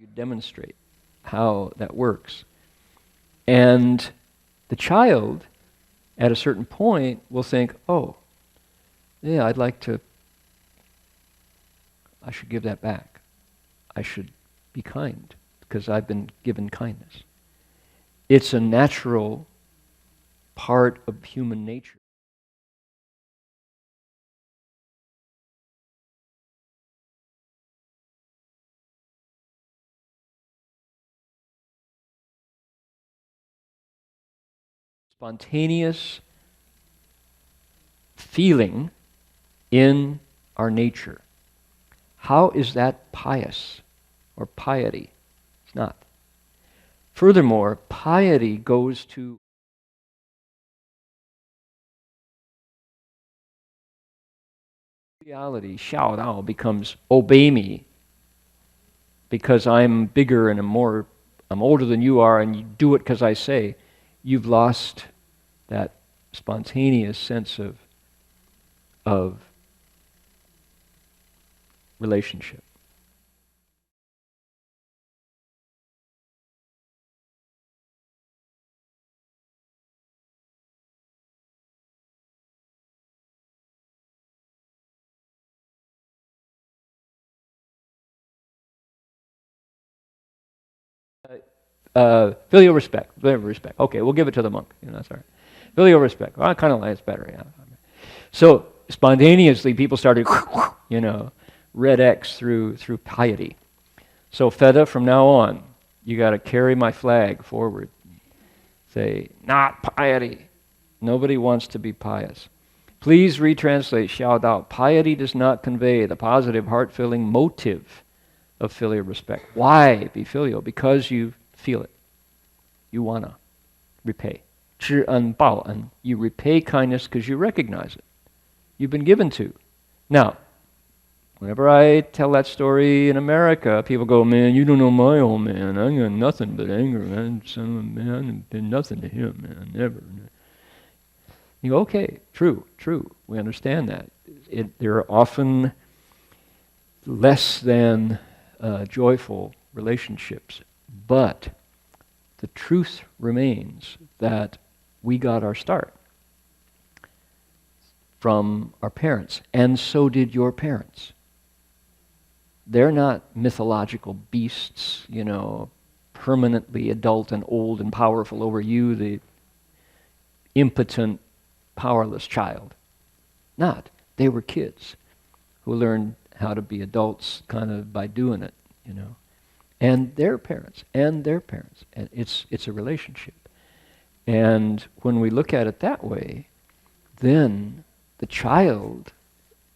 You demonstrate how that works. And the child, at a certain point, will think, oh, yeah, I should give that back. I should be kind because I've been given kindness. It's a natural part of human nature. Spontaneous feeling in our nature. How is that pious or piety? It's not. Furthermore, piety goes to reality. Xiao Dao becomes obey me because I'm bigger and I'm older than you are, and you do it because I say. You've lost that spontaneous sense of relationship. Filial respect. Okay, we'll give it to the monk. That's all right. Filial respect. Well, I kind of like it's better. Yeah. So spontaneously, people started, red X through piety. So Feta, from now on, you got to carry my flag forward. Say, not piety. Nobody wants to be pious. Please retranslate Xiao Dao. Piety does not convey the positive, heart-filling motive of filial respect. Why be filial? Because you feel it. You want to repay. 知恩报恩. You repay kindness because you recognize it. You've been given to. Now, whenever I tell that story in America, people go, man, you don't know my old man. I got nothing but anger, man. Son of a man, been nothing to him, man. Never. You go, okay, true. We understand that. There are often less than joyful relationships, but the truth remains that we got our start from our parents, and so did your parents. They're not mythological beasts, permanently adult and old and powerful over you, the impotent, powerless child. Not. They were kids who learned how to be adults kind of by doing it, And their parents, and it's a relationship. And when we look at it that way, then the child,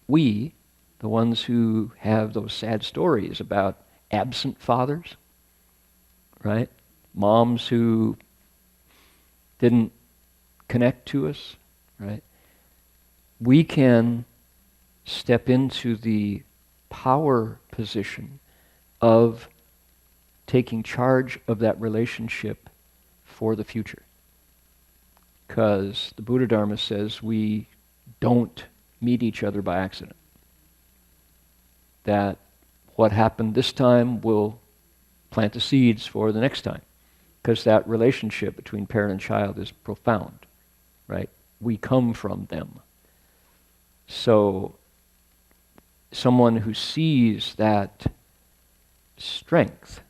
the ones who have those sad stories about absent fathers, right? Moms who didn't connect to us, right? We can step into the power position of taking charge of that relationship for the future. Because the Buddha Dharma says we don't meet each other by accident. That what happened this time will plant the seeds for the next time. Because that relationship between parent and child is profound, right? We come from them. So someone who sees that strength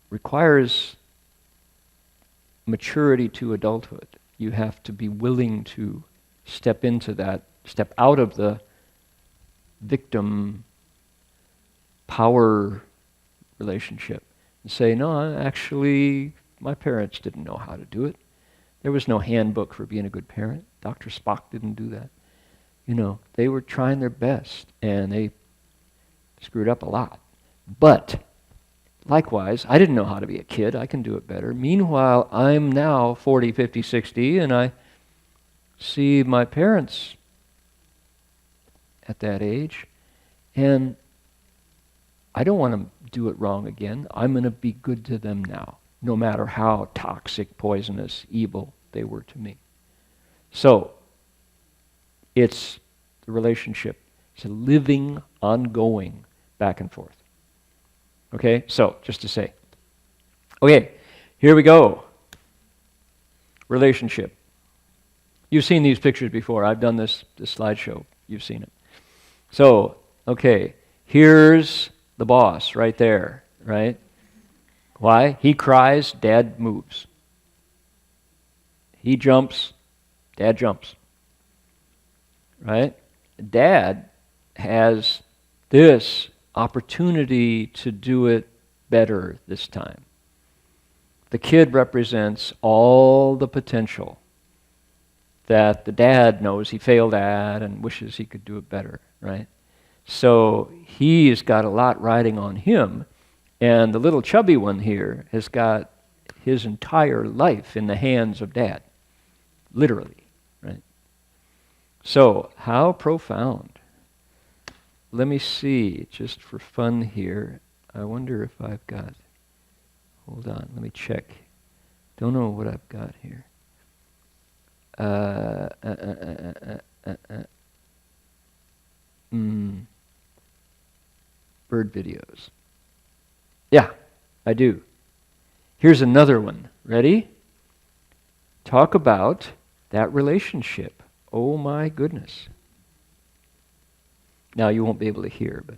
requires maturity to adulthood. You have to be willing to step into that, step out of the victim power relationship and say, no, actually, my parents didn't know how to do it. There was no handbook for being a good parent. Dr. Spock didn't do that. They were trying their best, and they screwed up a lot. But likewise, I didn't know how to be a kid. I can do it better. Meanwhile, I'm now 40, 50, 60, and I see my parents at that age, and I don't want to do it wrong again. I'm going to be good to them now, no matter how toxic, poisonous, evil they were to me. So, it's the relationship. It's a living, ongoing back and forth. Okay, so just to say. Okay, here we go. Relationship. You've seen these pictures before. I've done this slideshow. You've seen it. So, okay, here's the boss right there, right? Why? He cries, Dad moves. He jumps, Dad jumps. Right? Dad has this opportunity to do it better this time. The kid represents all the potential that the dad knows he failed at and wishes he could do it better, right? So he's got a lot riding on him, and the little chubby one here has got his entire life in the hands of Dad, literally, right? So how profound. Let me see, just for fun here, I wonder if I've got, hold on, let me check. Don't know what I've got here. Bird videos. Yeah, I do. Here's another one. Ready? Talk about that relationship. Oh my goodness. Now you won't be able to hear, but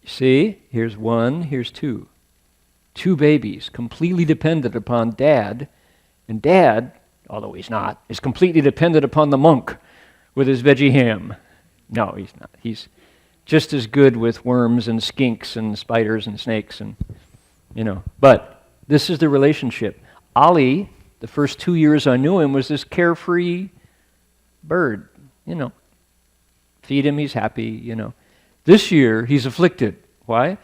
see, here's one, here's two. Two babies, completely dependent upon Dad, and Dad, although he's not, is completely dependent upon the monk with his veggie ham. No, he's not. He's just as good with worms and skinks and spiders and snakes and, But this is the relationship. Ali, the first 2 years I knew him, was this carefree bird, Feed him, he's happy, This year, he's afflicted. Why?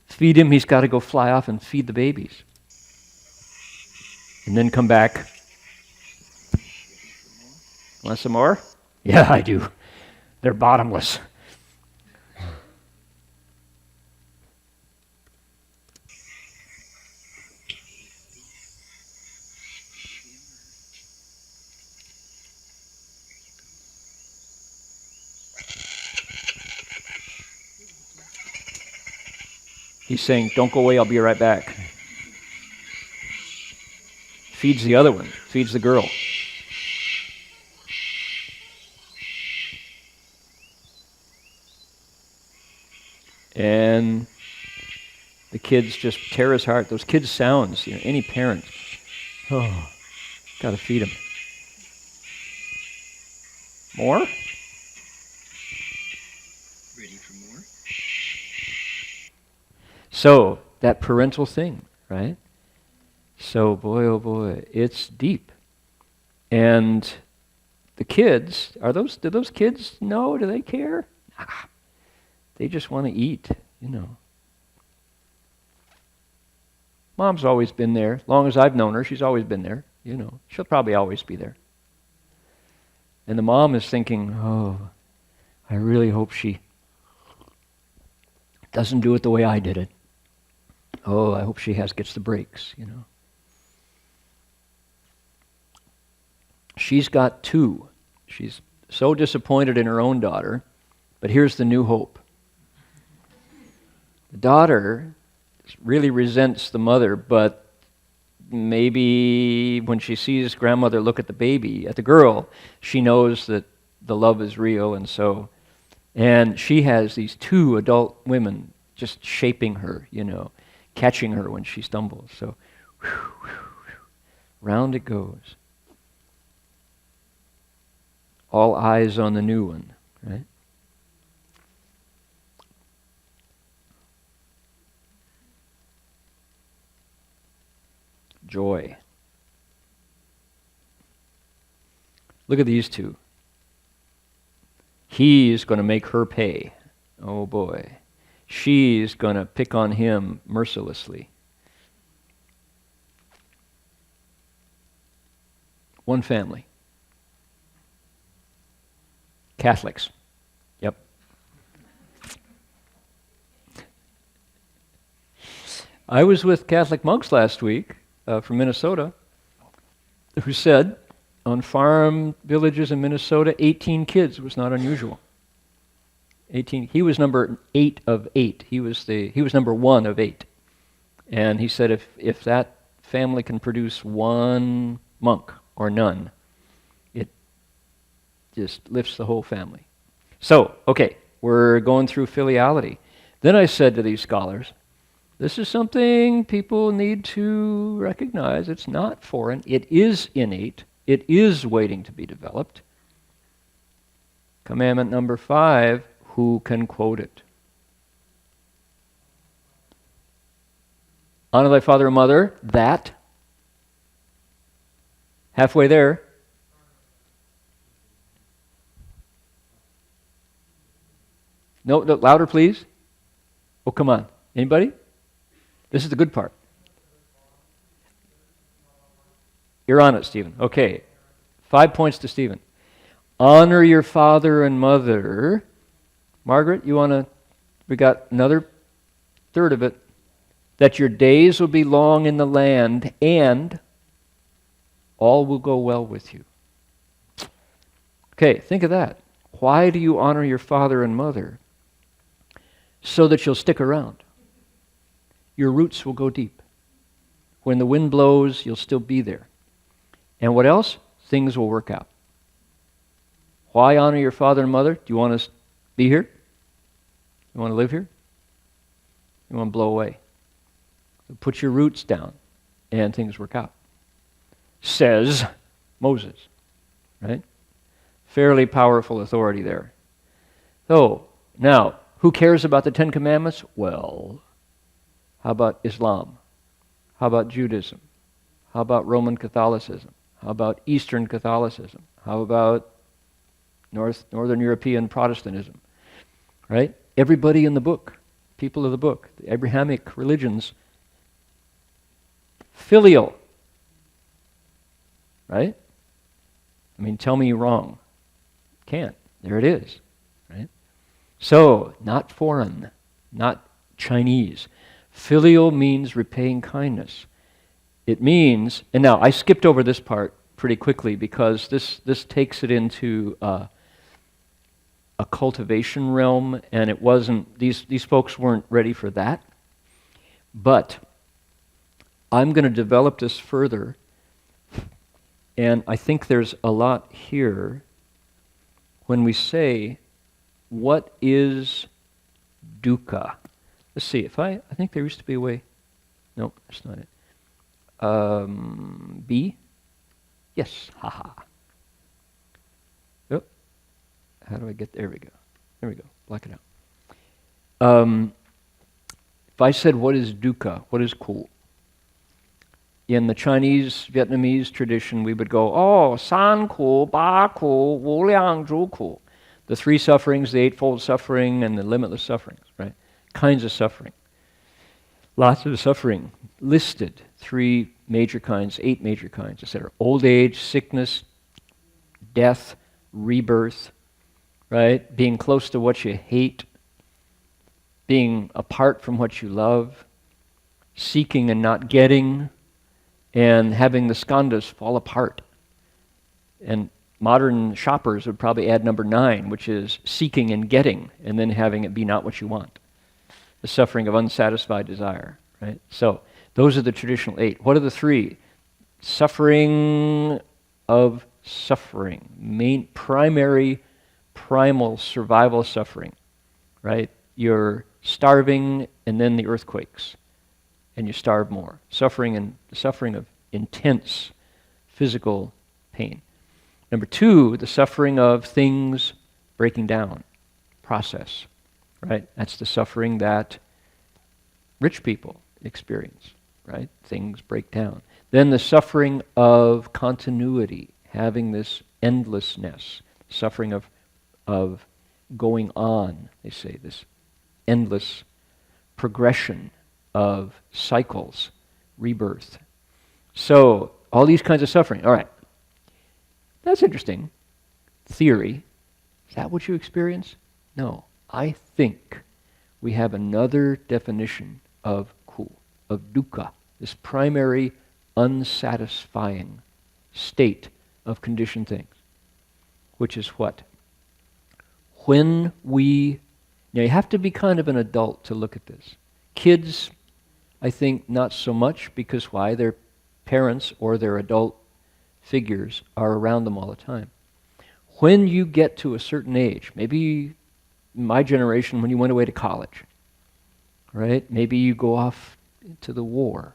Feed him, he's got to go fly off and feed the babies. And then come back. Want some more? Yeah, I do. They're bottomless. He's saying, don't go away, I'll be right back. Feeds the other one, feeds the girl. And the kids just tear his heart. Those kids' sounds, any parent, gotta feed him. More? Ready for more? So, that parental thing, right? So, boy, oh boy, it's deep. And the kids, do those kids know? Do they care? They just want to eat, Mom's always been there. As long as I've known her, she's always been there, She'll probably always be there. And the mom is thinking, oh, I really hope she doesn't do it the way I did it. Oh, I hope she gets the breaks, She's got two. She's so disappointed in her own daughter, but here's the new hope. The daughter really resents the mother, but maybe when she sees grandmother look at the girl, she knows that the love is real, and she has these two adult women just shaping her, catching her when she stumbles. So, round it goes. All eyes on the new one, right? Joy. Look at these two. He's going to make her pay. Oh boy. She's going to pick on him mercilessly. One family. Catholics. Yep. I was with Catholic monks last week from Minnesota who said on farm villages in Minnesota, 18 kids was not unusual. 18. He was number 8 of 8. He was number 1 of 8. And he said if that family can produce one monk or nun, it just lifts the whole family. So, okay, we're going through filiality. Then I said to these scholars, this is something people need to recognize. It's not foreign. It is innate. It is waiting to be developed. Commandment number 5, who can quote it? Honor thy father and mother, that. Halfway there. No, louder please. Oh, come on. Anybody? This is the good part. You're on it, Stephen. Okay. 5 points to Stephen. Honor your father and mother. Margaret, we got another third of it. That your days will be long in the land, and all will go well with you. Okay, think of that. Why do you honor your father and mother? So that you'll stick around. Your roots will go deep. When the wind blows, you'll still be there. And what else? Things will work out. Why honor your father and mother? Do you want to be here? You want to live here? You want to blow away? Put your roots down, and things work out. Says Moses, right? Fairly powerful authority there. So, now, who cares about the 10 Commandments? Well, how about Islam? How about Judaism? How about Roman Catholicism? How about Eastern Catholicism? How about Northern European Protestantism? Right? Everybody in the book, people of the book, the Abrahamic religions, filial. Right? I mean, tell me you're wrong. Can't. There it is. Right? So, not foreign, not Chinese. Filial means repaying kindness. It means, and now I skipped over this part pretty quickly because this takes it into a cultivation realm, and it wasn't, these folks weren't ready for that. But I'm going to develop this further, and I think there's a lot here when we say, what is dukkha? Let's see, I think there used to be a way. No, that's not it. B? Yes, haha. Yep. How do I get, there we go. There we go, black it out. If I said, what is dukkha? What is cool? In the Chinese, Vietnamese tradition, we would go, oh, san ku, ba ku, wu liang zhu ku. The 3 sufferings, the Eightfold Suffering, and the limitless sufferings, right? Kinds of suffering. Lots of suffering listed. 3 major kinds, 8 major kinds, etc. Old age, sickness, death, rebirth, right? Being close to what you hate, being apart from what you love, seeking and not getting, and having the skandhas fall apart. And modern shoppers would probably add number 9, which is seeking and getting, and then having it be not what you want. The suffering of unsatisfied desire, right? So those are the traditional 8. What are the 3? Suffering of suffering. Main, primary, primal survival suffering, right? You're starving, and then the earthquakes, and you starve more. Suffering of intense physical pain. Number 2, the suffering of things breaking down, process, right? That's the suffering that rich people experience, right? Things break down. Then the suffering of continuity, having this endlessness, suffering of going on, they say, this endless progression of cycles, rebirth. So, all these kinds of suffering. All right. That's interesting. Theory. Is that what you experience? No. I think we have another definition of dukkha, this primary unsatisfying state of conditioned things, which is what? When we, now you have to be kind of an adult to look at this. Kids, I think not so much, because why? Their parents or their adult figures are around them all the time. When you get to a certain age, maybe my generation when you went away to college, right? Maybe you go off to the war.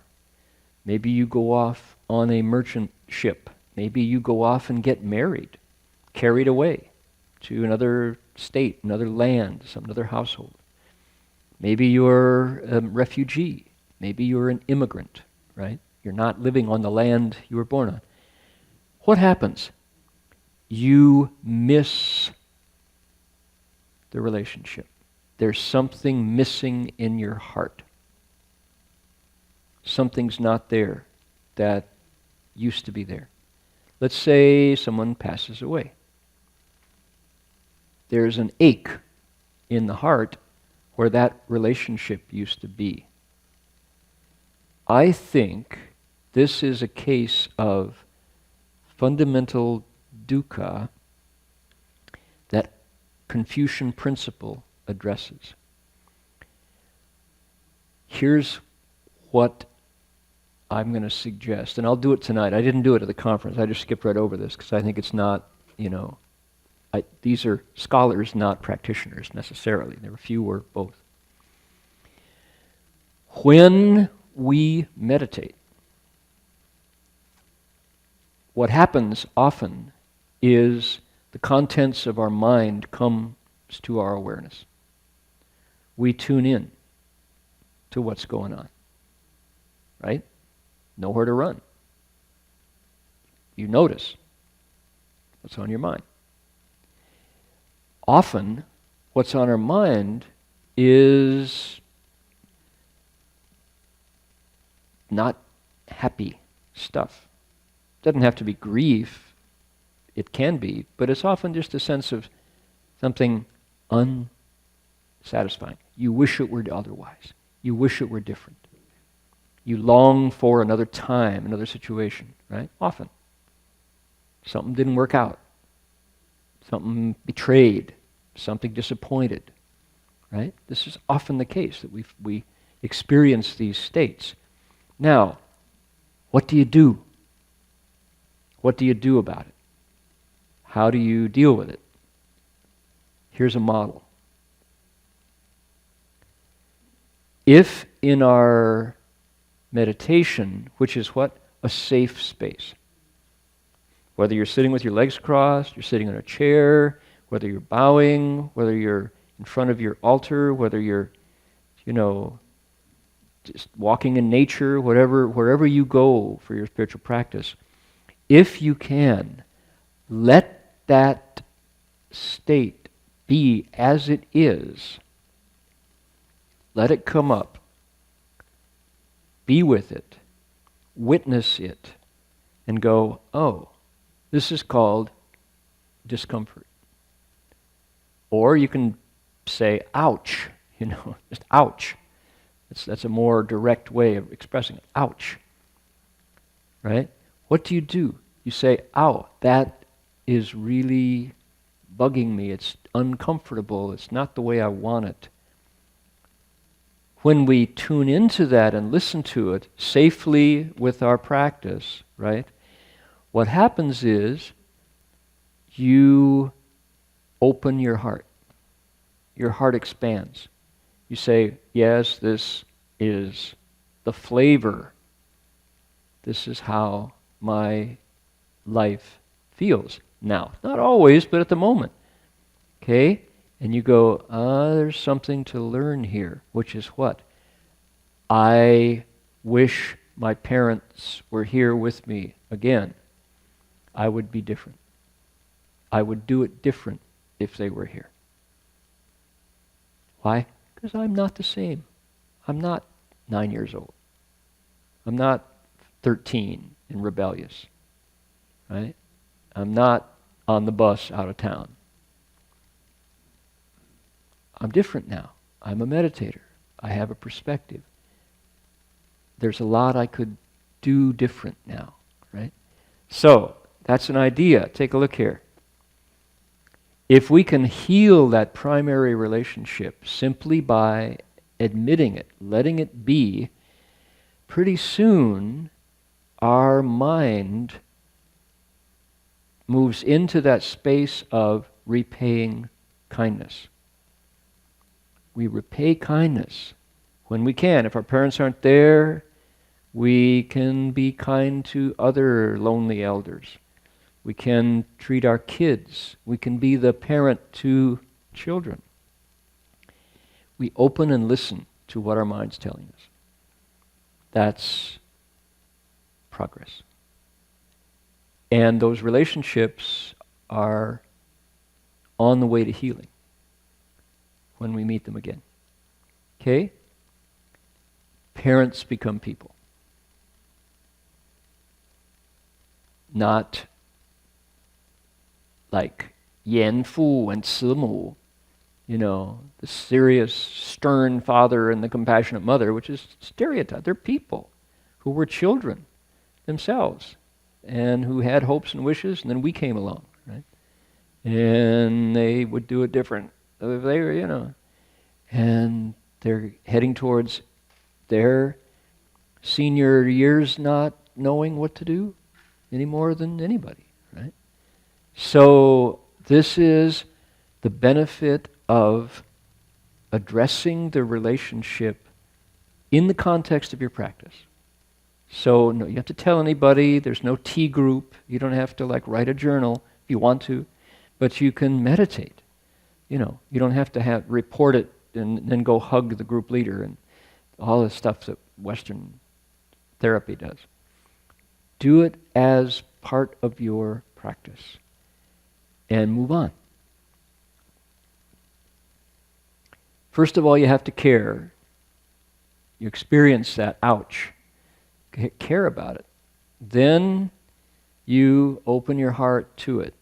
Maybe you go off on a merchant ship. Maybe you go off and get married, carried away to another state, another land, some other household. Maybe you're a refugee. Maybe you're an immigrant, right? You're not living on the land you were born on. What happens? You miss the relationship. There's something missing in your heart. Something's not there that used to be there. Let's say someone passes away. There's an ache in the heart where that relationship used to be. I think this is a case of fundamental dukkha that Confucian principle addresses. Here's what I'm going to suggest, and I'll do it tonight. I didn't do it at the conference. I just skipped right over this because I think it's not, these are scholars, not practitioners necessarily. There are a few or both. When we meditate, what happens often is the contents of our mind comes to our awareness. We tune in to what's going on, right? Nowhere to run. You notice what's on your mind. Often, what's on our mind is not happy stuff. Doesn't have to be grief. It can be, but it's often just a sense of something unsatisfying. You wish it were otherwise. You wish it were different. You long for another time, another situation, right? Often. Something didn't work out. Something betrayed. Something disappointed, right? This is often the case that we experience these states. Now, what do you do? What do you do about it? How do you deal with it? Here's a model. If in our meditation, which is what? A safe space. Whether you're sitting with your legs crossed, you're sitting in a chair, whether you're bowing, whether you're in front of your altar, whether you're, just walking in nature, wherever you go for your spiritual practice, if you can, let that state be as it is. Let it come up. Be with it. Witness it. And go, oh, this is called discomfort. Or you can say, ouch, just ouch. That's a more direct way of expressing it. Ouch. Right? What do? You say, ow, that is really bugging me. It's uncomfortable. It's not the way I want it. When we tune into that and listen to it safely with our practice, right, what happens is you open your heart. Your heart expands. You say, yes, this is the flavor. This is how my life feels now. Not always, but at the moment. Okay? And you go, there's something to learn here, which is what? I wish my parents were here with me again. I would be different. I would do it different if they were here. Why? Because I'm not the same. I'm not 9 years old. I'm not 13 and rebellious. Right? I'm not on the bus out of town. I'm different now. I'm a meditator. I have a perspective. There's a lot I could do different now, right? So, that's an idea. Take a look here. If we can heal that primary relationship simply by admitting it, letting it be, pretty soon our mind moves into that space of repaying kindness. We repay kindness when we can. If our parents aren't there, we can be kind to other lonely elders. We can treat our kids. We can be the parent to children. We open and listen to what our mind's telling us. That's progress. And those relationships are on the way to healing when we meet them again. Okay? Parents become people. Not like Yan Fu and Si Mu, the serious, stern father and the compassionate mother, which is stereotype. They're people who were children themselves and who had hopes and wishes, and then we came along, right? And they would do it different. They were, and they're heading towards their senior years not knowing what to do any more than anybody, right? So this is the benefit of addressing the relationship in the context of your practice. So no, you have to tell anybody. There's no tea group. You don't have to write a journal if you want to, but you can meditate. You don't have to report it and then go hug the group leader and all the stuff that Western therapy does. Do it as part of your practice and move on. First of all, you have to care. You experience that, ouch. Care about it. Then you open your heart to it.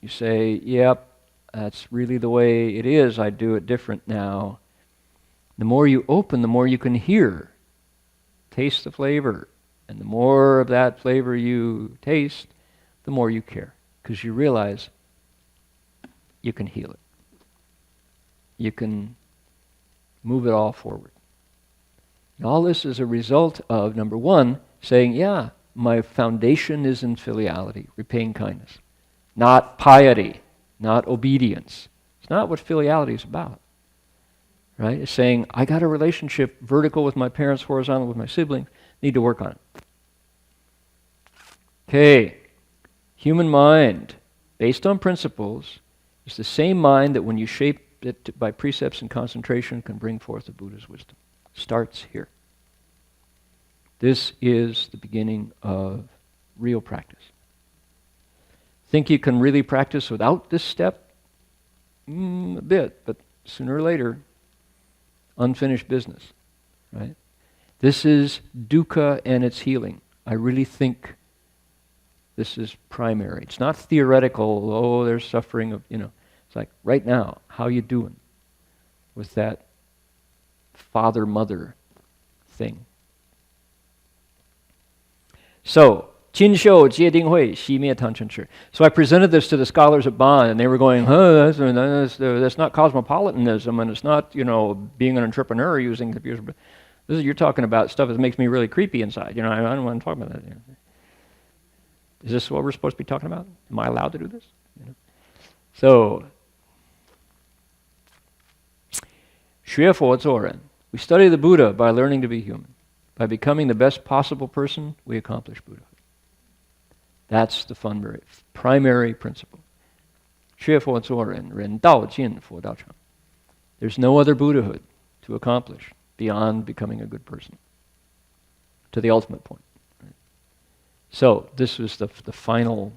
You say, yep, that's really the way it is. I do it different now. The more you open, the more you can hear. Taste the flavor. And the more of that flavor you taste, the more you care. Because you realize you can heal it. You can move it all forward. And all this is a result of, number one, saying, yeah, my foundation is in filiality, repaying kindness. Not piety, not obedience. It's not what filiality is about. Right? It's saying, I got a relationship vertical with my parents, horizontal with my siblings, need to work on it. Okay, human mind, based on principles, is the same mind that when you shape it by precepts and concentration can bring forth the Buddha's wisdom. Starts here. This is the beginning of real practice. Think you can really practice without this step? A bit, but sooner or later, unfinished business, right? This is dukkha and its healing. I really think this is primary. It's not theoretical, oh, there's suffering of, It's like, right now, how you doing with that father-mother thing? So, Qin Shou Jie Ding Hui, Xi Mie Tang Chen Shi. So I presented this to the scholars at Bonn, and they were going, that's not cosmopolitanism, and it's not, being an entrepreneur using computers. You're talking about stuff that makes me really creepy inside. I don't want to talk about that. Is this what we're supposed to be talking about? Am I allowed to do this? So, 学佛做人. We study the Buddha by learning to be human. By becoming the best possible person, we accomplish Buddhahood. That's the primary principle. 学佛做人, 人道尽佛道成. There's no other Buddhahood to accomplish beyond becoming a good person. To the ultimate point. Right? So, this was the final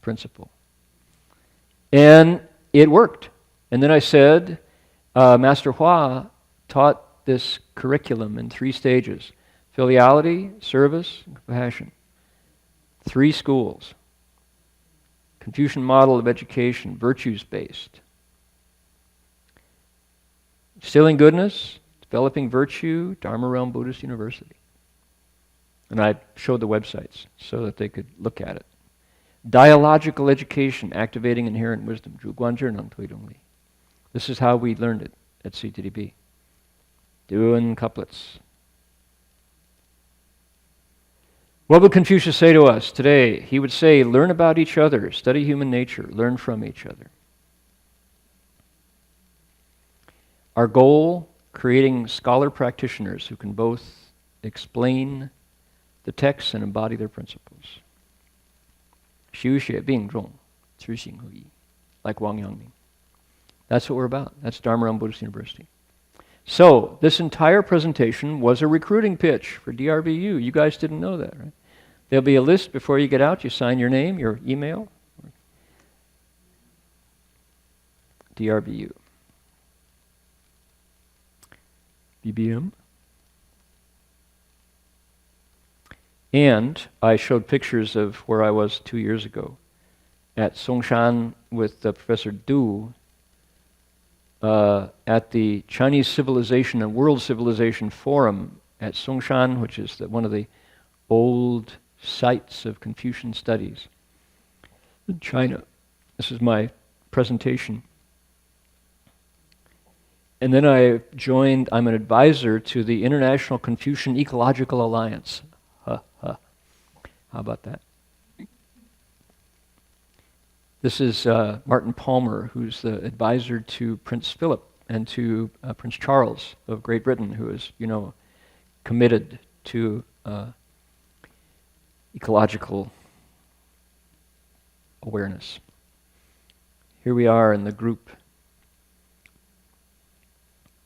principle. And it worked. And then I said, Master Hua taught this curriculum in 3 stages. Filiality, service, and compassion. 3 schools. Confucian model of education, virtues-based. Instilling goodness, developing virtue, Dharma Realm Buddhist University. And I showed the websites so that they could look at it. Dialogical education, activating inherent wisdom. This is how we learned it at CTDB. Doing couplets. What would Confucius say to us today? He would say, learn about each other, study human nature, learn from each other. Our goal, creating scholar practitioners who can both explain the texts and embody their principles. 修学并重，知行合一, like Wang Yangming. That's what we're about. That's Dharma Realm Buddhist University. So, this entire presentation was a recruiting pitch for DRBU. You guys didn't know that, right? There'll be a list before you get out. You sign your name, your email. DRBU. BBM. And I showed pictures of where I was 2 years ago at Songshan with Professor Du at the Chinese Civilization and World Civilization Forum at Songshan, which is one of the old sites of Confucian studies in China. This is my presentation. And then I'm an advisor to the International Confucian Ecological Alliance. How about that? This is Martin Palmer, who's the advisor to Prince Philip and to Prince Charles of Great Britain, who is, committed to ecological awareness. Here we are in the group.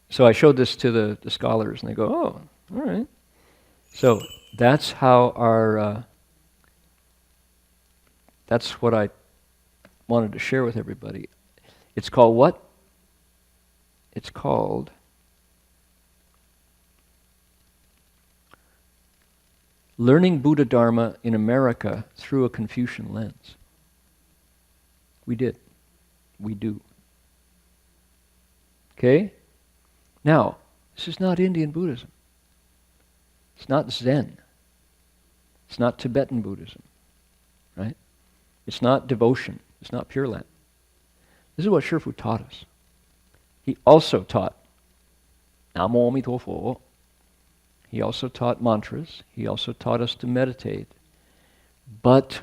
So I showed this to the scholars, and they go, oh, all right. So that's how that's what I wanted to share with everybody. It's called what? It's called Learning Buddha Dharma in America Through a Confucian Lens. We did. We do. Okay? Now, this is not Indian Buddhism. It's not Zen. It's not Tibetan Buddhism. Right? It's not devotion. It's not Pure Land. This is what Shifu taught us. He also taught Namo Amitofo. He also taught mantras. He also taught us to meditate. But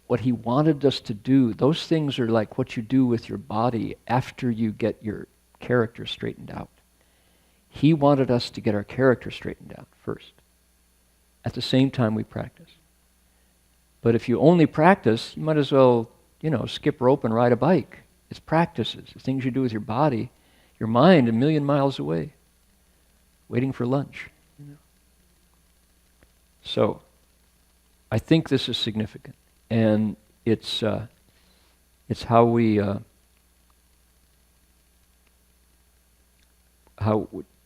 what he wanted us to do, those things are like what you do with your body after you get your character straightened out. He wanted us to get our character straightened out first. At the same time we practice. But if you only practice, you might as well, skip rope and ride a bike. It's practices. It's things you do with your body, your mind a million miles away, waiting for lunch. So, I think this is significant, and it's how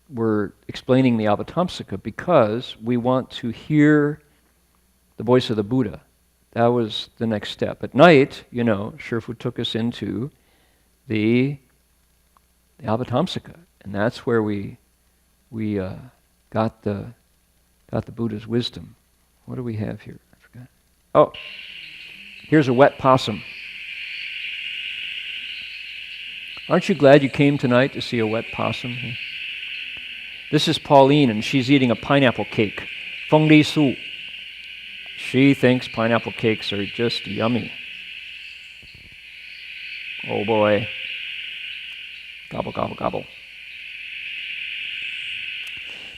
we're explaining the Avatamsaka, because we want to hear the voice of the Buddha. That was the next step. At night, Shifu took us into the Avatamsaka, and that's where we got the Buddha's wisdom. What do we have here? I forgot. Oh, here's a wet possum. Aren't you glad you came tonight to see a wet possum? This is Pauline, and she's eating a pineapple cake. Feng Li Su. She thinks pineapple cakes are just yummy. Oh boy. Gobble, gobble, gobble.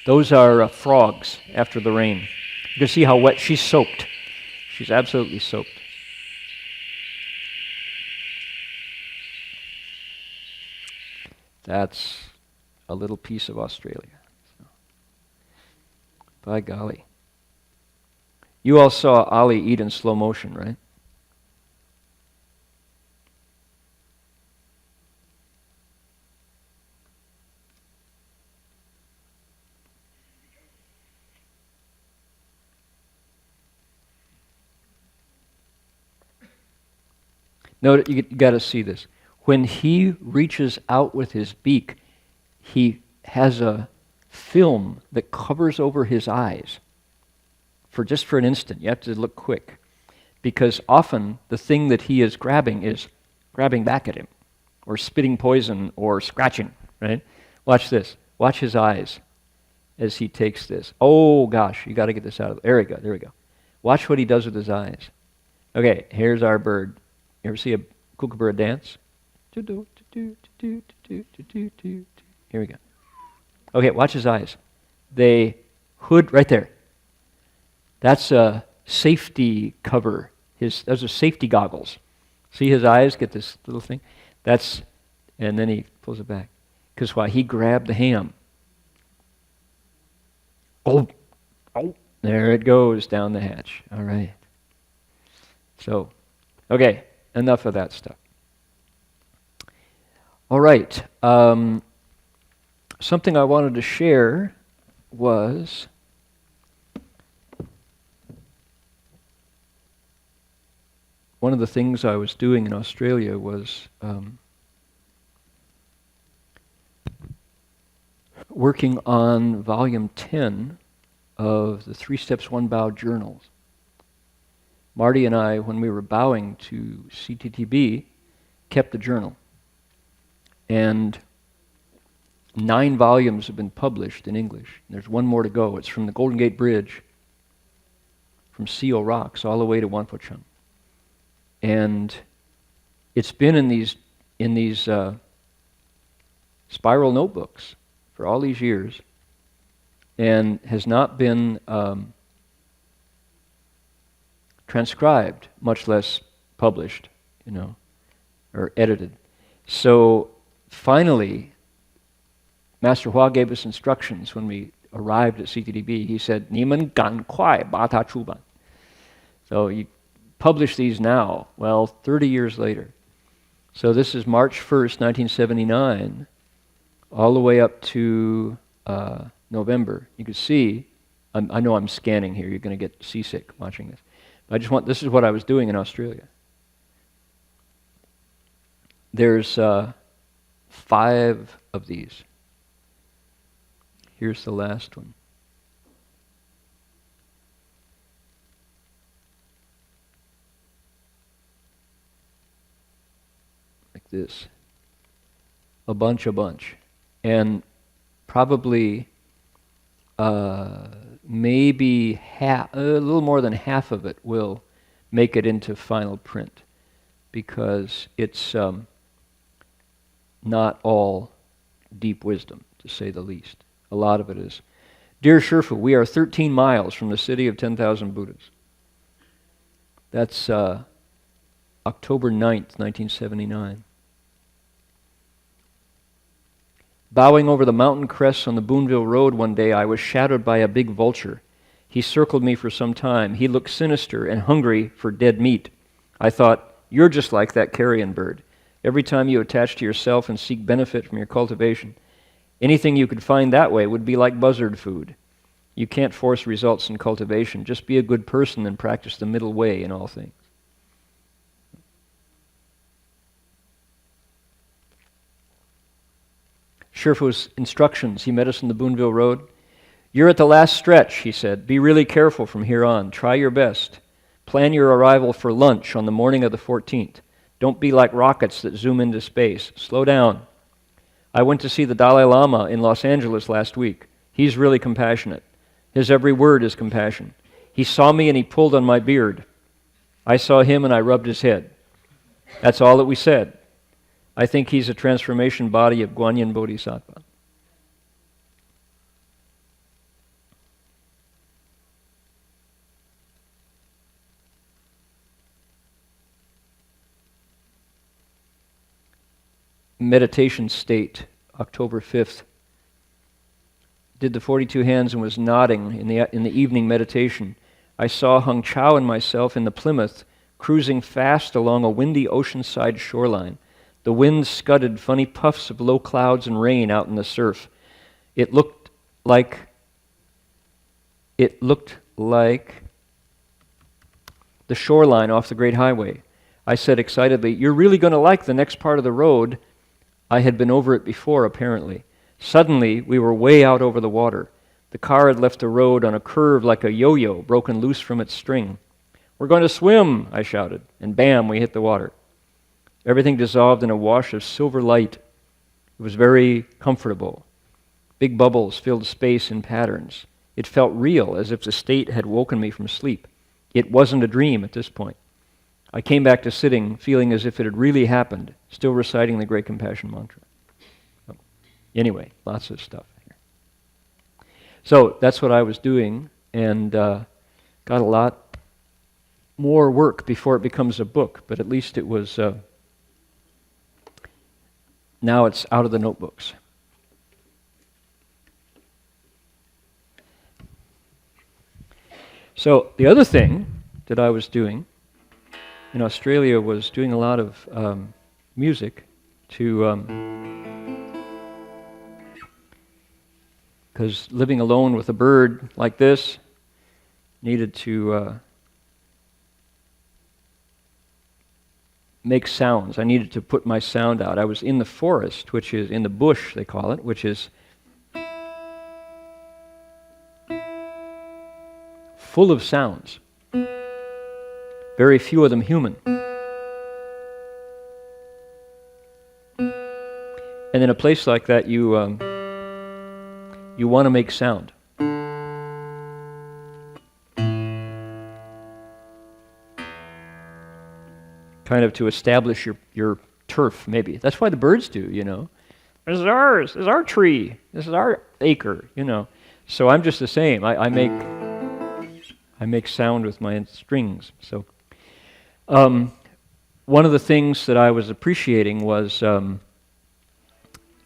Those are frogs after the rain. You can see how wet she's soaked. She's absolutely soaked. That's a little piece of Australia. By golly. You all saw Ali eat in slow motion, right? No, you got to see this. When he reaches out with his beak, he has a film that covers over his eyes for an instant. You have to look quick, because often the thing that he is grabbing back at him, or spitting poison, or scratching, right? Watch this. Watch his eyes as he takes this. Oh gosh, you got to get this out of there. There we go. Watch what he does with his eyes. Okay, here's our bird. You ever see a kookaburra dance? Here we go. Okay, watch his eyes. They hood right there. That's a safety cover. Those are safety goggles. See his eyes get this little thing? And then he pulls it back. Because why? He grabbed the ham. Oh, there it goes down the hatch. All right. So, okay, enough of that stuff. All right. Something I wanted to share was one of the things I was doing in Australia was working on volume 10 of the 3 Steps, 1 Bow journals. Marty and I, when we were bowing to CTTB, kept the journal. And 9 volumes have been published in English. There's one more to go. It's from the Golden Gate Bridge, from Seal Rocks, all the way to Wanpo-Chung. And it's been in these spiral notebooks for all these years, and has not been transcribed, much less published, or edited. So finally, Master Hua gave us instructions when we arrived at CTDB. He said, "Nimen gan kuai ba ta chuban." So you publish these now. Well, 30 years later. So this is March 1st, 1979, all the way up to November. You can see, I know I'm scanning here. You're going to get seasick watching this. But this is what I was doing in Australia. There's 5 of these. Here's the last one. Like this. A bunch. And probably maybe a little more than half of it will make it into final print, because it's not all deep wisdom, to say the least. A lot of it is. Dear Shifu, we are 13 miles from the city of 10,000 Buddhas. That's October 9th, 1979. Bowing over the mountain crests on the Boonville Road one day, I was shadowed by a big vulture. He circled me for some time. He looked sinister and hungry for dead meat. I thought, you're just like that carrion bird. Every time you attach to yourself and seek benefit from your cultivation, anything you could find that way would be like buzzard food. You can't force results in cultivation. Just be a good person and practice the middle way in all things. Shifu's instructions. He met us on the Boonville Road. You're at the last stretch, he said. Be really careful from here on. Try your best. Plan your arrival for lunch on the morning of the 14th. Don't be like rockets that zoom into space. Slow down. I went to see the Dalai Lama in Los Angeles last week. He's really compassionate. His every word is compassion. He saw me and he pulled on my beard. I saw him and I rubbed his head. That's all that we said. I think he's a transformation body of Guanyin Bodhisattva. Meditation state, October 5th. Did the 42 hands and was nodding in the evening meditation. I saw Hung Chao and myself in the Plymouth cruising fast along a windy oceanside shoreline. The wind scudded funny puffs of low clouds and rain out in the surf. It looked like the shoreline off the Great Highway. I said excitedly, "You're really going to like the next part of the road." I had been over it before, apparently. Suddenly, we were way out over the water. The car had left the road on a curve like a yo-yo, broken loose from its string. "We're going to swim," I shouted, and bam, we hit the water. Everything dissolved in a wash of silver light. It was very comfortable. Big bubbles filled space in patterns. It felt real, as if the state had woken me from sleep. It wasn't a dream at this point. I came back to sitting, feeling as if it had really happened, still reciting the Great Compassion Mantra. Anyway, lots of stuff here. So that's what I was doing, and got a lot more work before it becomes a book, but at least it was, now it's out of the notebooks. So the other thing that I was doing in Australia was doing a lot of music to, because living alone with a bird like this needed to make sounds. I needed to put my sound out. I was in the forest, which is in the bush, they call it, which is full of sounds. Very few of them human. And in a place like that, you want to make sound. Kind of to establish your turf, maybe. That's why the birds do, you know. This is ours. This is our tree. This is our acre, you know. So I'm just the same. I make sound with my strings. So one of the things that I was appreciating was Al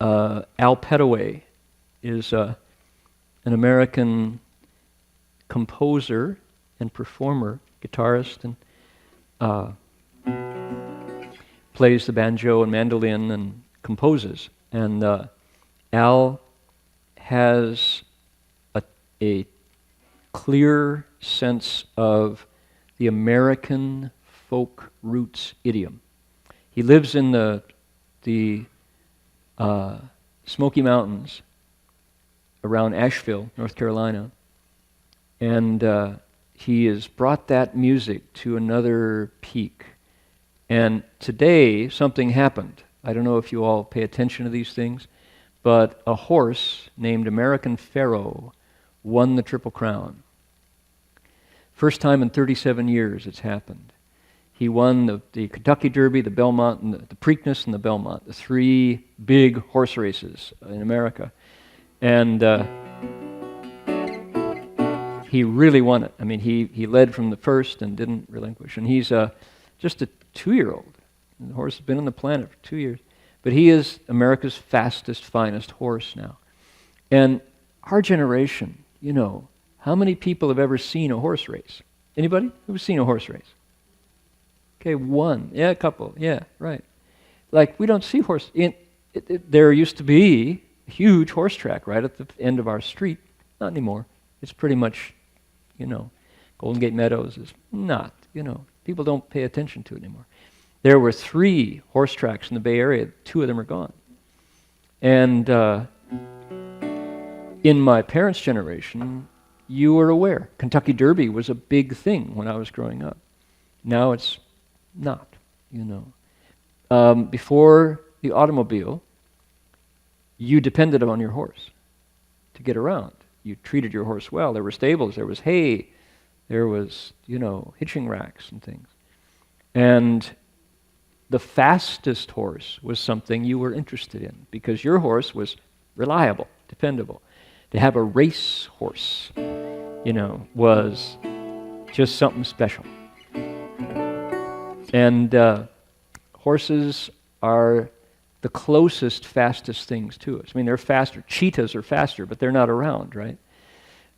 Petaway is an American composer and performer, guitarist, and plays the banjo and mandolin and composes. And Al has a clear sense of the American folk roots idiom. He lives in the Smoky Mountains around Asheville, North Carolina, and he has brought that music to another peak. And today, something happened. I don't know if you all pay attention to these things, but a horse named American Pharoah won the Triple Crown. First time in 37 years it's happened. He won the Kentucky Derby, the Belmont, and the Preakness and the Belmont, the three big horse races in America. And he really won it. I mean, he led from the first and didn't relinquish. And he's just a 2-year-old. The horse has been on the planet for 2 years. But he is America's fastest, finest horse now. And our generation, you know, how many people have ever seen a horse race? Anybody who's seen a horse race? Okay, one. Yeah, a couple. Yeah, right. Like, we don't see horse. There used to be a huge horse track right at the end of our street. Not anymore. It's pretty much, you know, Golden Gate Meadows is not, you know. People don't pay attention to it anymore. There were 3 horse tracks in the Bay Area. 2 of them are gone. And in my parents' generation, you were aware. Kentucky Derby was a big thing when I was growing up. Now it's not, you know. Before the automobile, you depended on your horse to get around. You treated your horse well. There were stables, there was hay, there was, you know, hitching racks and things. And the fastest horse was something you were interested in because your horse was reliable, dependable. To have a race horse, you know, was just something special. And horses are the closest, fastest things to us. I mean, they're faster. Cheetahs are faster, but they're not around, right?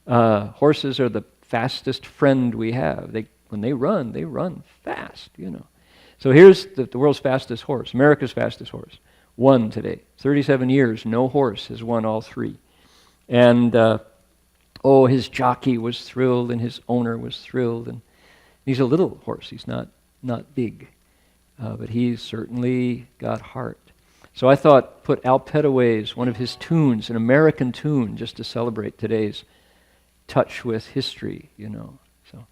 Horses are the fastest friend we have. When they run fast, you know. So here's the world's fastest horse, America's fastest horse, won today. 37 years, no horse has won all 3. And, his jockey was thrilled and his owner was thrilled. And he's a little horse, he's not big, but he's certainly got heart. So I thought, put Al Petaway's, one of his tunes, an American tune, just to celebrate today's touch with history, So.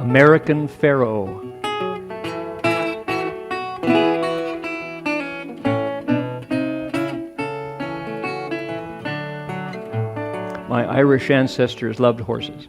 American Pharaoh. My Irish ancestors loved horses.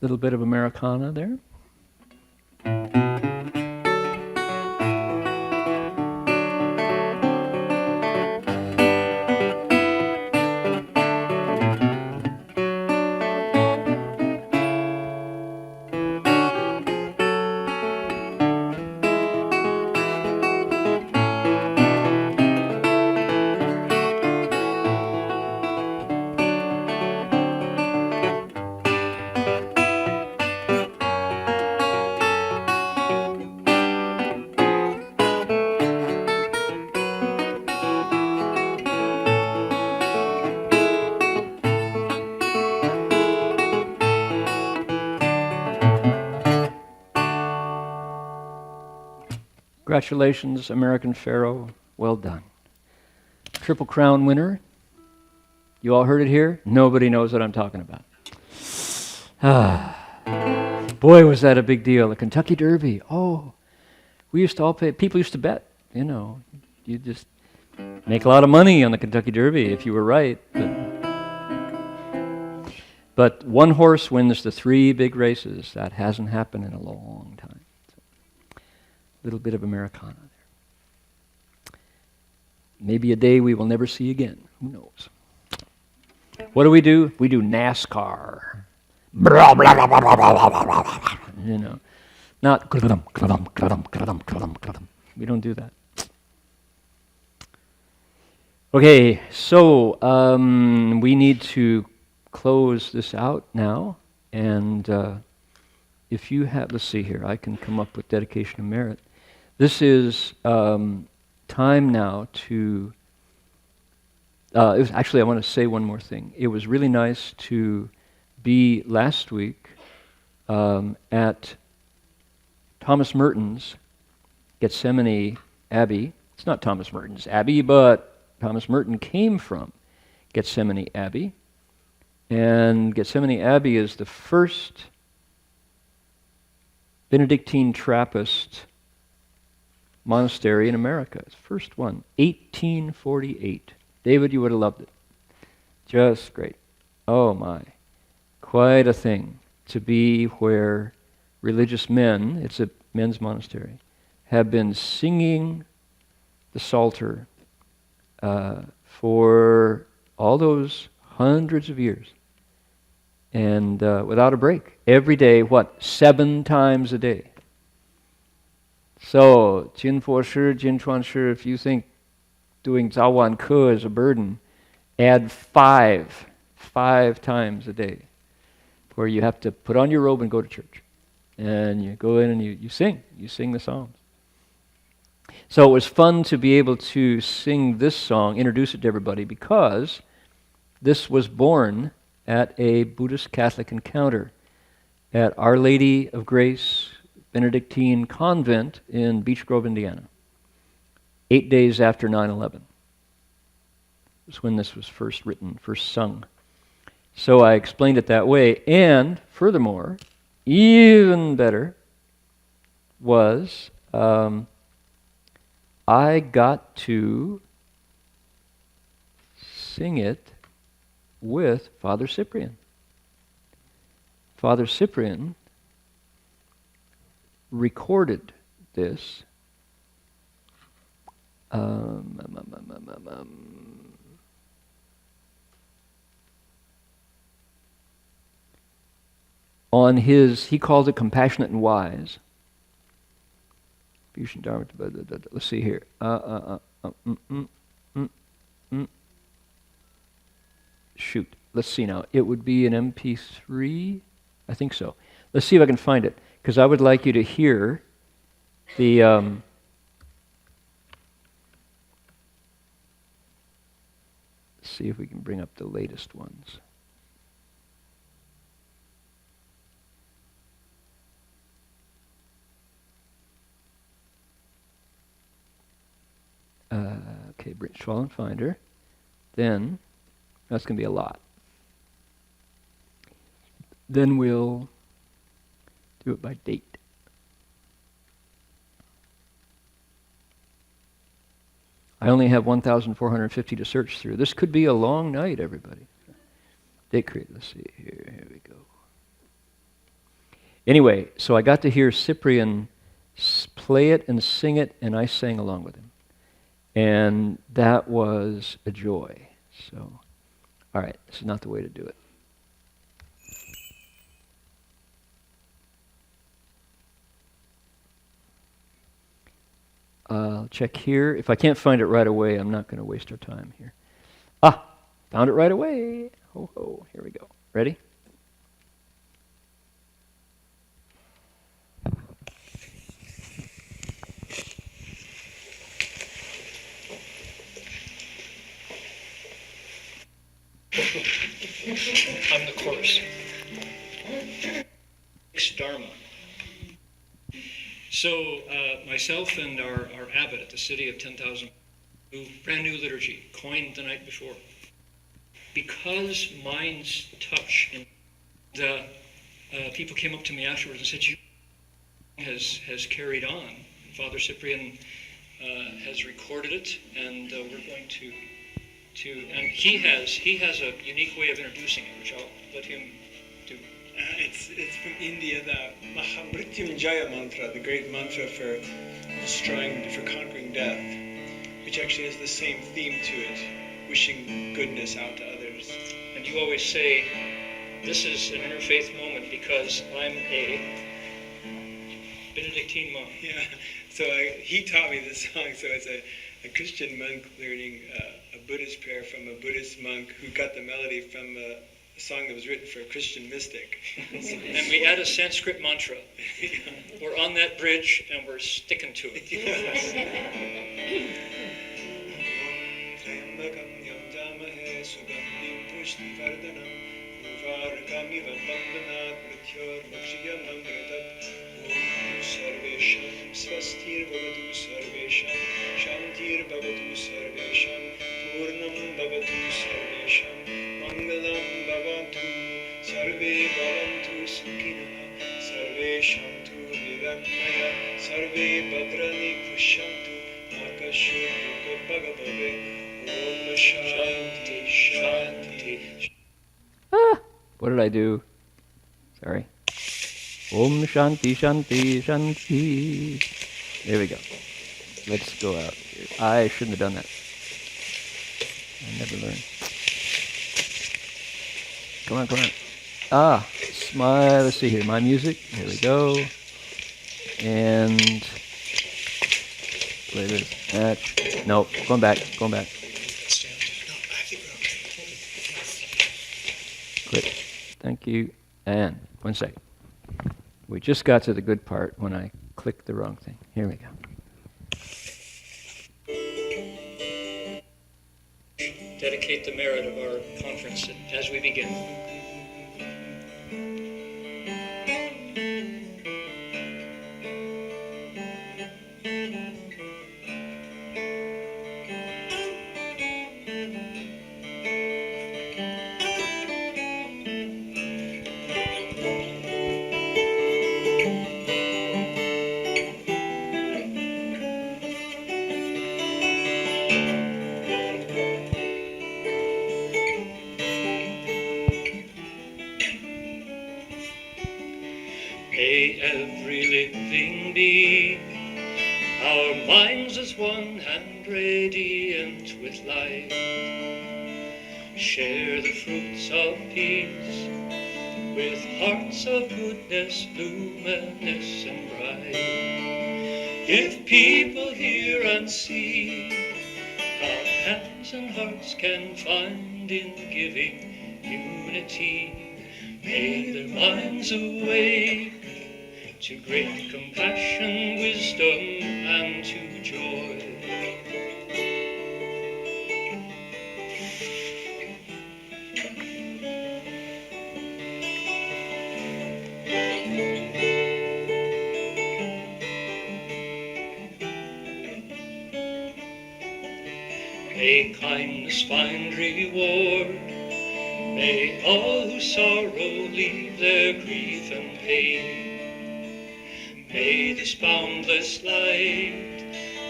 Little bit of Americana there. Congratulations, American Pharaoh. Well done. Triple Crown winner. You all heard it here? Nobody knows what I'm talking about. Boy, was that a big deal. The Kentucky Derby. Oh, we used to all pay. People used to bet. You just make a lot of money on the Kentucky Derby if you were right. But one horse wins the 3 big races. That hasn't happened in a long time. Little bit of Americana there. Maybe a day we will never see again. Who knows? What do? We do NASCAR. Not we don't do that. Okay, so we need to close this out now, and if you have, let's see here, I can come up with dedication of merit. This is time now to, actually I want to say one more thing. It was really nice to be last week at Thomas Merton's Gethsemane Abbey. It's not Thomas Merton's Abbey, but Thomas Merton came from Gethsemane Abbey. And Gethsemane Abbey is the first Benedictine Trappist monastery in America. It's the first one, 1848. David, you would have loved it. Just great. Oh my. Quite a thing to be where religious men, it's a men's monastery, have been singing the Psalter for all those hundreds of years. And without a break. Every day, 7 times a day. So, Jin Fo Shi, Jin Chuan Shi, if you think doing Zawan Ke is a burden, add 5 times a day, where you have to put on your robe and go to church. And you go in and you sing the Psalms. So it was fun to be able to sing this song, introduce it to everybody, because this was born at a Buddhist Catholic encounter at Our Lady of Grace Benedictine Convent in Beech Grove, Indiana, 8 days after 9/11. Was when this was first written, first sung. So I explained it that way, and furthermore, even better was I got to sing it with Father Cyprian. Father Cyprian recorded this on his, he calls it Compassionate and Wise. Let's see here. Shoot. Let's see now. It would be an MP3? I think so. Let's see if I can find it, because I would like you to hear the... see if we can bring up the latest ones. Okay, British Fall and Finder. Then, that's going to be a lot. Then we'll do it by date. I only have 1,450 to search through. This could be a long night, everybody. Date create, let's see, here we go. Anyway, so I got to hear Cyprian play it and sing it, and I sang along with him. And that was a joy. So, all right, this is not the way to do it. I'll check here. If I can't find it right away, I'm not going to waste our time here. Found it right away. Ho, ho, here we go. Ready? I'm the chorus. Dharma. So myself and our abbot at the City of 10,000, brand new liturgy, coined the night before. Because minds touch, and people came up to me afterwards and said, has carried on. Father Cyprian has recorded it, and we're going to and he has a unique way of introducing it, which I'll let him do. It's from India, the Mahamrityunjaya mantra, the great mantra for conquering death, which actually has the same theme to it, wishing goodness out to others. And you always say, this is an interfaith moment because I'm a Benedictine monk. Yeah, so he taught me this song, so it's a Christian monk learning a Buddhist prayer from a Buddhist monk who got the melody from a song that was written for a Christian mystic. And we add a Sanskrit mantra. We're on that bridge and we're sticking to it. What did I do? Sorry. Om Shanti Shanti Shanti. There we go. Let's go out. I shouldn't have done that. I never learned. Come on, come on. Ah, smile. Let's see here. My music. Here we go. And play this match. Nope. Going back. Going back. Click. Thank you. And 1 second. We just got to the good part when I clicked the wrong thing. Here we go. Dedicate the merit of our conference as we begin. May every living be, our minds as one and radiant with light, share the fruits of peace with hearts of goodness, luminous and bright. If people hear and see how hands and hearts can find in giving unity, may their minds awake to great compassion, wisdom, and to joy. May kindness find reward. May all who sorrow leave their grief and pain. May this boundless light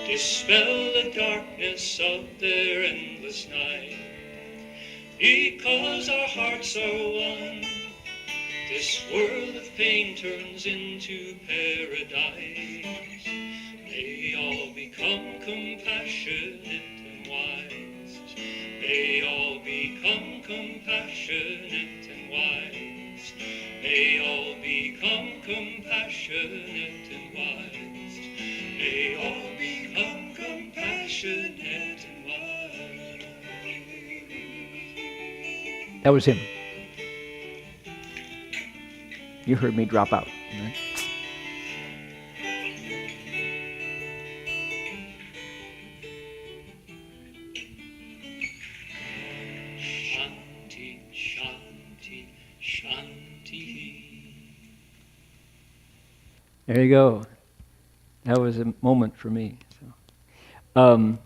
dispel the darkness of their endless night. Because our hearts are one, this world of pain turns into paradise. May all become compassionate and wise. May all become compassionate and wise. May all become compassionate and wise. May all become compassionate and wise. That was him. You heard me drop out. Right? Shanti, Shanti, Shanti. There you go. That was a moment for me. So, Om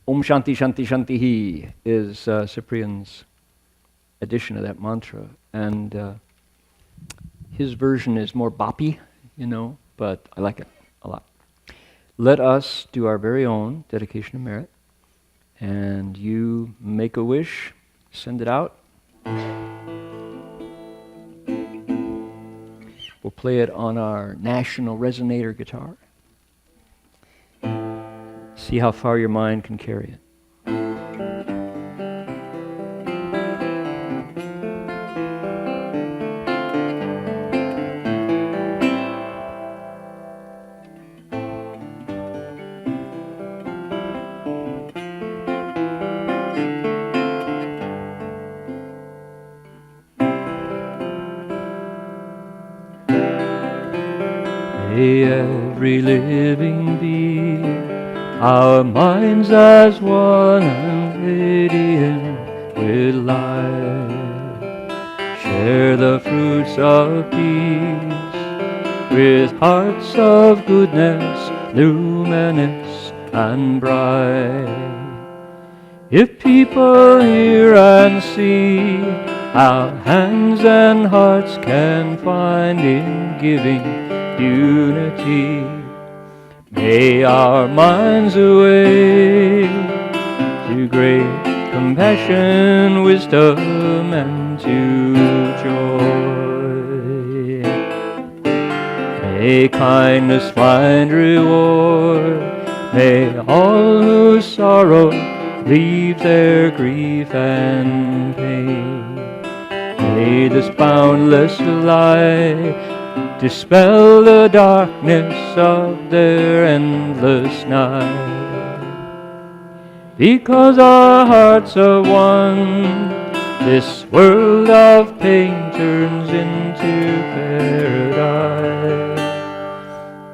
Shanti Shanti Shanti is Cyprian's edition of that mantra, and his version is more boppy, but I like it a lot. Let us do our very own dedication of merit, and you make a wish, send it out. We'll play it on our national resonator guitar. See how far your mind can carry it. May every living be, our minds as one and radiant with light, share the fruits of peace with hearts of goodness, luminous and bright. If people hear and see how hands and hearts can find in giving unity, may our minds awake to great compassion, wisdom, and to joy. May kindness find reward. May all who sorrow leave their grief and pain. May this boundless light dispel the darkness of their endless night. Because our hearts are one, this world of pain turns into paradise.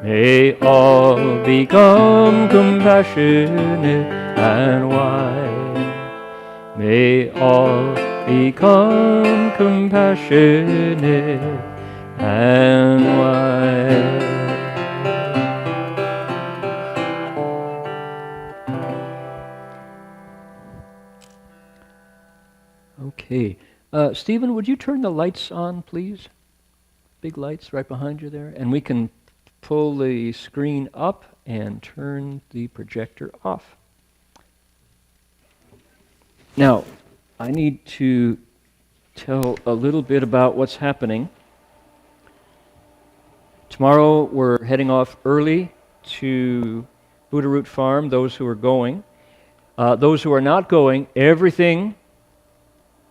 May all become compassionate and wise. May all become compassionate and wise. Okay. Stephen, would you turn the lights on, please? Big lights right behind you there. And we can pull the screen up and turn the projector off. Now, I need to tell a little bit about what's happening. Tomorrow we're heading off early to Buddha Root Farm, those who are going. Those who are not going, everything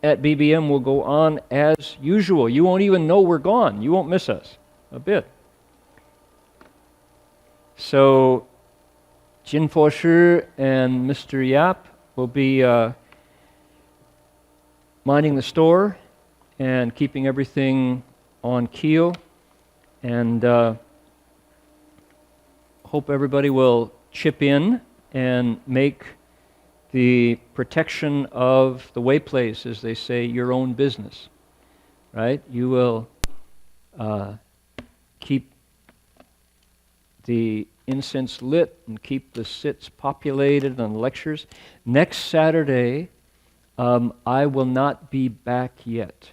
at BBM will go on as usual. You won't even know we're gone. You won't miss us a bit. So, Jinfo Shi and Mr. Yap will be minding the store and keeping everything on keel. And hope everybody will chip in and make the protection of the way place, as they say, your own business, right? You will keep the incense lit and keep the sits populated on lectures. Next Saturday, I will not be back yet.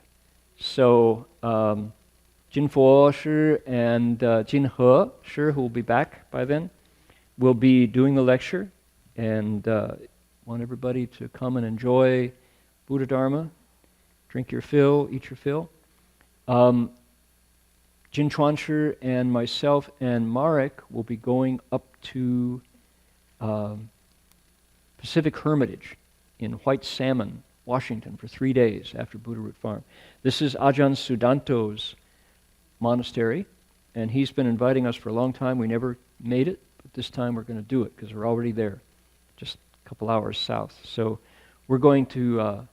So, Jinfo Shi and Jinhe Shi, who will be back by then, will be doing the lecture, and want everybody to come and enjoy Buddha Dharma, drink your fill, eat your fill. Jin Chuan Shi and myself and Marek will be going up to Pacific Hermitage in White Salmon, Washington, for 3 days after Buddha Root Farm. This is Ajahn Sudanto's monastery, and he's been inviting us for a long time. We never made it, but this time we're going to do it because we're already there, just a couple hours south. So we're going to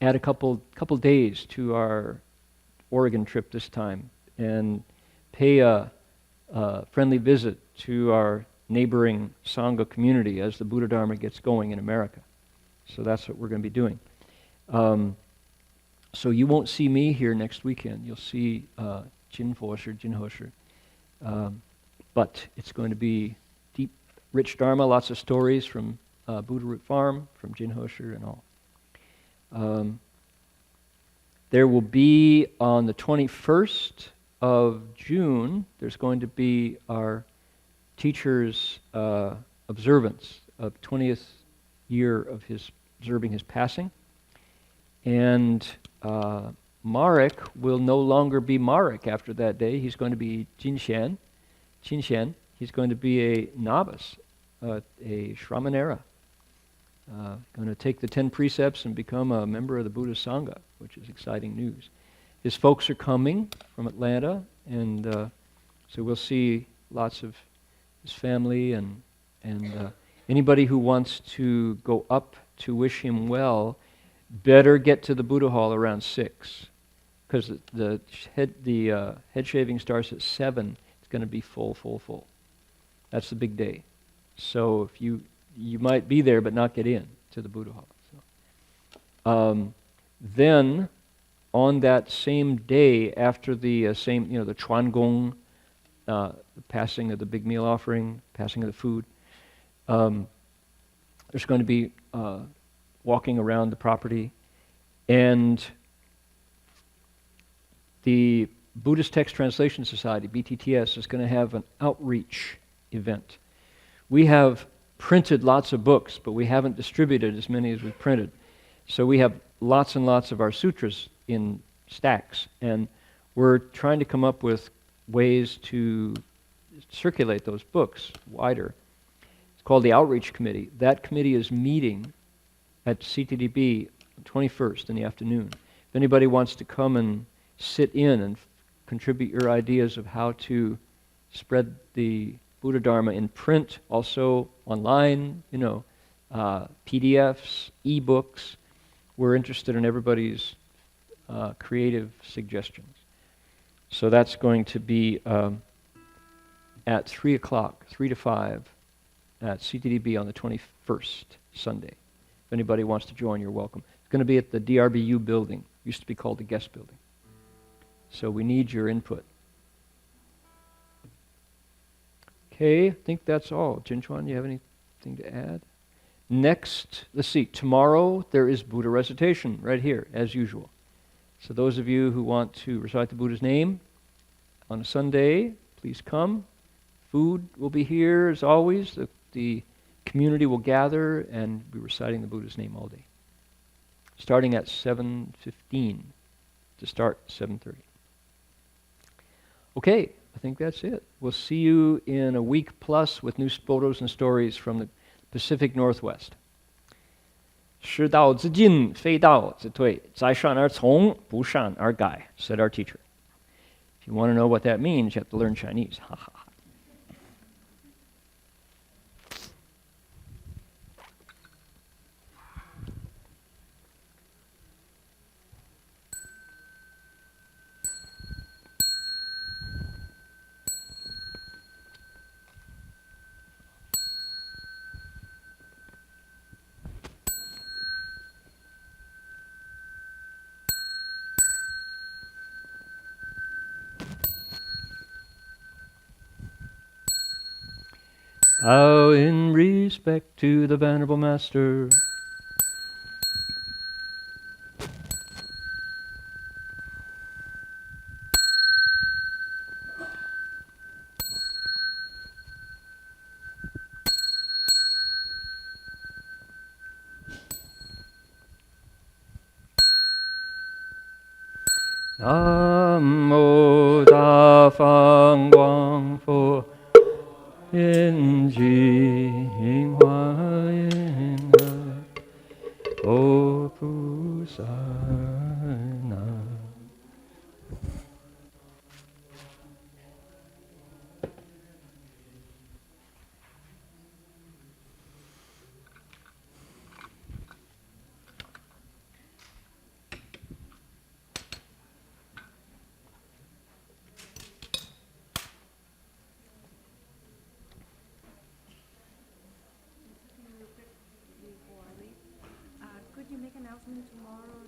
add a couple days to our Oregon trip this time and pay a friendly visit to our neighboring Sangha community as the Buddha Dharma gets going in America. So that's what we're going to be doing. So you won't see me here next weekend. You'll see Jinfo Shi. But it's going to be deep, rich Dharma, lots of stories from Buddha Root Farm, from Jinho Shi and all. There will be on the 21st of June, there's going to be our teacher's observance of 20th year of his observing his passing. And Marek will no longer be Marek after that day. He's going to be Qinxian. He's going to be a novice, a Shramanera. Going to take the 10 precepts and become a member of the Buddha Sangha, which is exciting news. His folks are coming from Atlanta, and so we'll see lots of his family and anybody who wants to go up to wish him well better get to the Buddha Hall around 6, because the head shaving starts at 7. It's going to be full. That's the big day. So if you might be there but not get in to the Buddha Hall. So. Then on that same day, after the the Chuan Gong, the passing of the big meal offering, passing of the food, there's going to be walking around the property, and the Buddhist Text Translation Society, BTTS, is going to have an outreach event. We have printed lots of books, but we haven't distributed as many as we've printed. So we have lots and lots of our sutras in stacks, and we're trying to come up with ways to circulate those books wider. called the Outreach Committee. That committee is meeting at CTDB on 21st in the afternoon. If anybody wants to come and sit in and contribute your ideas of how to spread the Buddha Dharma in print, also online, PDFs, ebooks. We're interested in everybody's creative suggestions. So that's going to be at 3 o'clock, 3 to 5, at CTDB on the 21st, Sunday. If anybody wants to join, you're welcome. It's going to be at the DRBU building. Used to be called the Guest Building. So we need your input. Okay, I think that's all. Jinchuan, you have anything to add? Next, let's see, tomorrow there is Buddha recitation right here, as usual. So those of you who want to recite the Buddha's name on a Sunday, please come. Food will be here as always. The community will gather and be reciting the Buddha's name all day. Starting at 7:15 to start 7:30. Okay, I think that's it. We'll see you in a week plus with new photos and stories from the Pacific Northwest. 师道之进，非道之退，在善而从，不善而改, said our teacher. If you want to know what that means, you have to learn Chinese. Ha ha ha. Bow in respect to the Venerable Master. Namo Da Fang Guang Fo Yin Jing Hua Yin Hai O Pu Sai Na. Could you make an announcement tomorrow